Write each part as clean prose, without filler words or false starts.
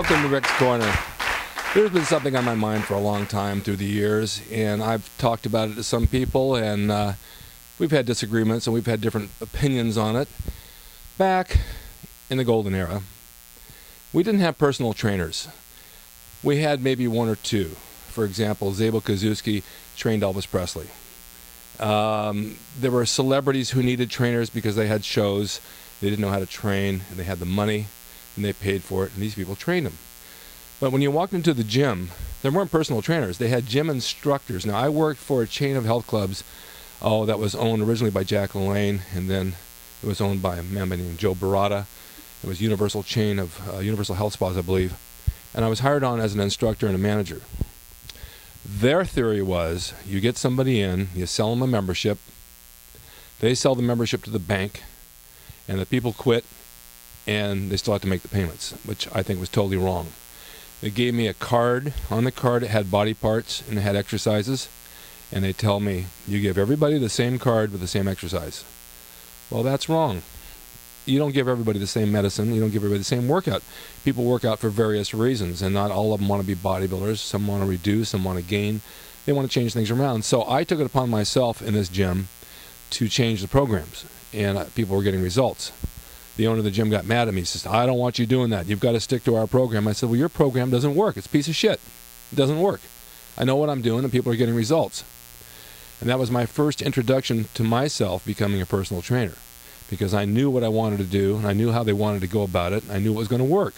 Welcome to Rick's Corner. There's been something on my mind for a long time through the years, and I've talked about it to some people, and we've had disagreements and we've had different opinions on it. Back in the golden era, we didn't have personal trainers. We had maybe one or two. For example, Zabel Koszewski trained Elvis Presley. There were celebrities who needed trainers because they had shows, they didn't know how to train, and they had the money, and they paid for it, and these people trained them. But when you walked into the gym, there weren't personal trainers. They had gym instructors. Now, I worked for a chain of health clubs that was owned originally by Jack LaLanne, and then it was owned by a man named Joe Barata. It was a universal chain of universal health spas, I believe. And I was hired on as an instructor and a manager. Their theory was, you get somebody in, you sell them a membership, they sell the membership to the bank, and the people quit, and they still have to make the payments, which I think was totally wrong. They gave me a card. On the card it had body parts and it had exercises, and they tell me, you give everybody the same card with the same exercise. Well, that's wrong. You don't give everybody the same medicine. You don't give everybody the same workout. People work out for various reasons, and not all of them want to be bodybuilders. Some want to reduce, some want to gain. They want to change things around. So I took it upon myself in this gym to change the programs, and people were getting results. The owner of the gym got mad at me. He says, I don't want you doing that. You've got to stick to our program. I said, well, your program doesn't work. It's a piece of shit. It doesn't work. I know what I'm doing, and people are getting results. And that was my first introduction to myself becoming a personal trainer, because I knew what I wanted to do, and I knew how they wanted to go about it, and I knew it was going to work.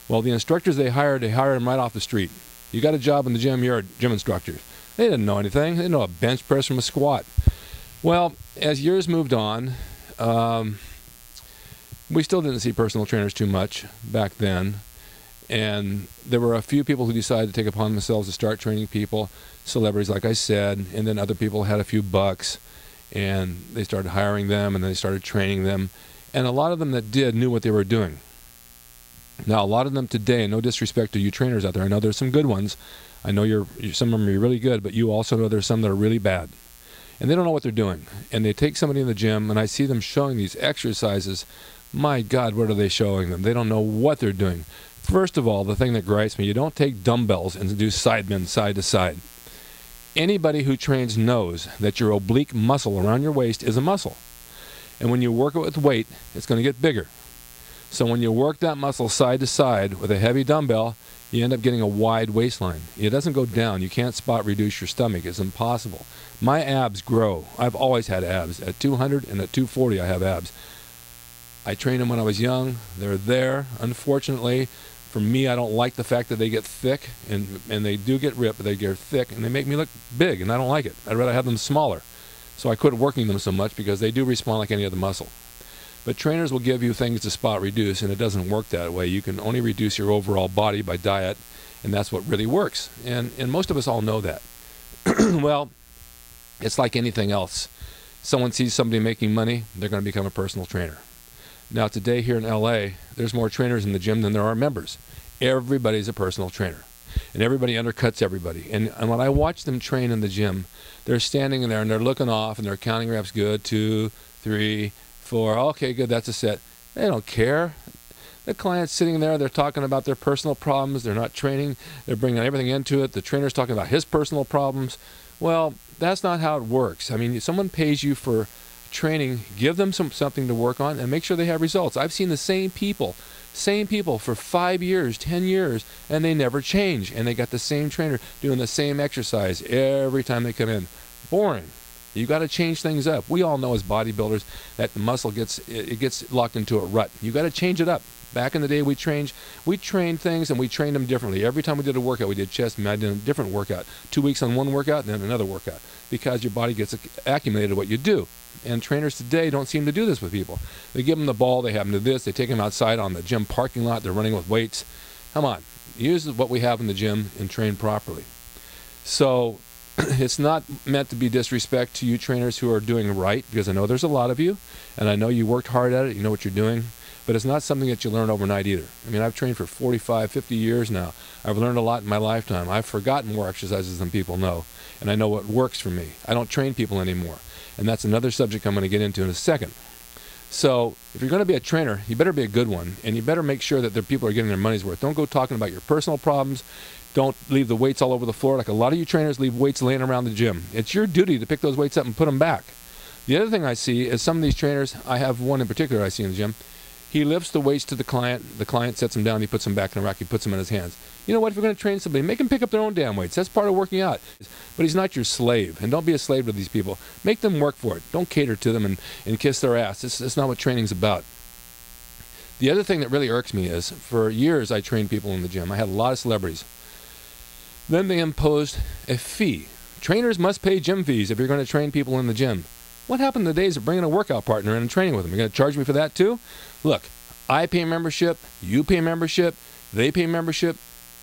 Well, the instructors they hired them right off the street. You got a job in the gym, you're a gym instructor. They didn't know anything. They didn't know a bench press from a squat. Well, as years moved on, we still didn't see personal trainers too much back then. And there were a few people who decided to take upon themselves to start training people, celebrities like I said, and then other people had a few bucks, and they started hiring them, and then they started training them. And a lot of them that did knew what they were doing. Now, a lot of them today, and no disrespect to you trainers out there, I know there's some good ones. I know some of them are really good, but you also know there's some that are really bad. And they don't know what they're doing. And they take somebody in the gym, and I see them showing these exercises. My God, what are they showing them? They don't know what they're doing. First of all, the thing that gripes me, you don't take dumbbells and do side bends side to side. Anybody who trains knows that your oblique muscle around your waist is a muscle. And when you work it with weight, it's going to get bigger. So when you work that muscle side to side with a heavy dumbbell, you end up getting a wide waistline. It doesn't go down. You can't spot reduce your stomach. It's impossible. My abs grow. I've always had abs. At 200 and at 240 I have abs. I trained them when I was young. They're there. Unfortunately, for me, I don't like the fact that they get thick, and they do get ripped, but they get thick, and they make me look big, and I don't like it. I'd rather have them smaller. So I quit working them so much because they do respond like any other muscle. But trainers will give you things to spot reduce, and it doesn't work that way. You can only reduce your overall body by diet, and that's what really works. And most of us all know that. Well, it's like anything else. Someone sees somebody making money, they're going to become a personal trainer. Now, today here in LA, there's more trainers in the gym than there are members. Everybody's a personal trainer, and everybody undercuts everybody. And when I watch them train in the gym, they're standing in there and they're looking off and they're counting reps. Good, 2, 3, 4. Okay, good, that's a set. They don't care. The client's sitting there, they're talking about their personal problems. They're not training. They're bringing everything into it. The trainer's talking about his personal problems. Well, that's not how it works. I mean, someone pays you for training, give them something to work on, and make sure they have results. I've seen the same people for 5 years, 10 years, and they never change, and they got the same trainer doing the same exercise every time they come in. Boring. You got to change things up. We all know as bodybuilders that the muscle gets locked into a rut. You got to change it up. Back in the day, we trained things, and we trained them differently. Every time we did a workout, we did chest, and I did a different workout. 2 weeks on one workout, and then another workout, because your body gets acclimated to what you do. And trainers today don't seem to do this with people. They give them the ball, they have them do this, they take them outside on the gym parking lot, they're running with weights. Come on, use what we have in the gym and train properly. So it's not meant to be disrespect to you trainers who are doing right, because I know there's a lot of you, and I know you worked hard at it, you know what you're doing, but it's not something that you learn overnight either. I mean, I've trained for 45, 50 years now. I've learned a lot in my lifetime. I've forgotten more exercises than people know, and I know what works for me. I don't train people anymore. And that's another subject I'm going to get into in a second. So if you're going to be a trainer, you better be a good one, and you better make sure that the people are getting their money's worth. Don't go talking about your personal problems. Don't leave the weights all over the floor like a lot of you trainers leave weights laying around the gym. It's your duty to pick those weights up and put them back. The other thing I see is some of these trainers, I have one in particular I see in the gym, he lifts the weights to the client sets them down, he puts them back in the rack, he puts them in his hands. You know what, if you're going to train somebody, make them pick up their own damn weights. That's part of working out. But he's not your slave, and don't be a slave to these people. Make them work for it. Don't cater to them and kiss their ass. That's not what training's about. The other thing that really irks me is, for years I trained people in the gym. I had a lot of celebrities. Then they imposed a fee. Trainers must pay gym fees if you're going to train people in the gym. What happened to the days of bringing a workout partner in and training with them? You're going to charge me for that too? Look, I pay membership, you pay membership, they pay membership,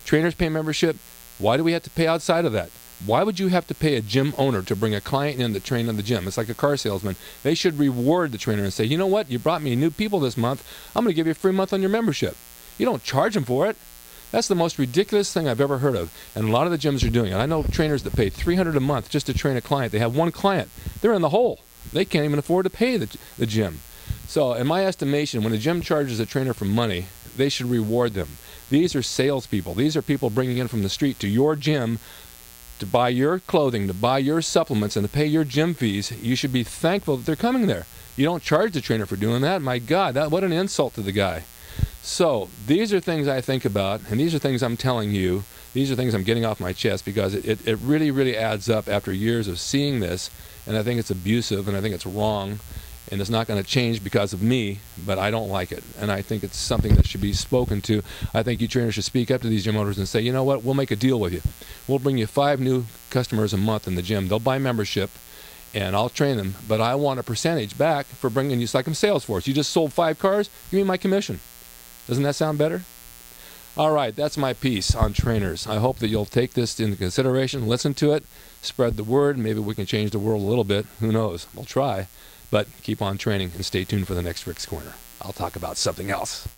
trainers pay membership. Why do we have to pay outside of that? Why would you have to pay a gym owner to bring a client in to train in the gym? It's like a car salesman. They should reward the trainer and say, you know what, you brought me new people this month, I'm going to give you a free month on your membership. You don't charge them for it. That's the most ridiculous thing I've ever heard of, and a lot of the gyms are doing it. I know trainers that pay $300 a month just to train a client. They have one client. They're in the hole. They can't even afford to pay the gym. So in my estimation, when a gym charges a trainer for money, they should reward them. These are salespeople. These are people bringing in from the street to your gym to buy your clothing, to buy your supplements, and to pay your gym fees. You should be thankful that they're coming there. You don't charge the trainer for doing that. My God, what an insult to the guy. So these are things I think about, and these are things I'm telling you. These are things I'm getting off my chest because it really, really adds up after years of seeing this, and I think it's abusive, and I think it's wrong, and it's not going to change because of me, but I don't like it, and I think it's something that should be spoken to. I think you trainers should speak up to these gym owners and say, you know what, we'll make a deal with you. We'll bring you 5 new customers a month in the gym. They'll buy membership, and I'll train them, but I want a percentage back for bringing you. It's like I'm Salesforce. You just sold 5 cars, give me my commission. Doesn't that sound better? All right, that's my piece on trainers. I hope that you'll take this into consideration, listen to it, spread the word. Maybe we can change the world a little bit. Who knows? We'll try. But keep on training and stay tuned for the next Rick's Corner. I'll talk about something else.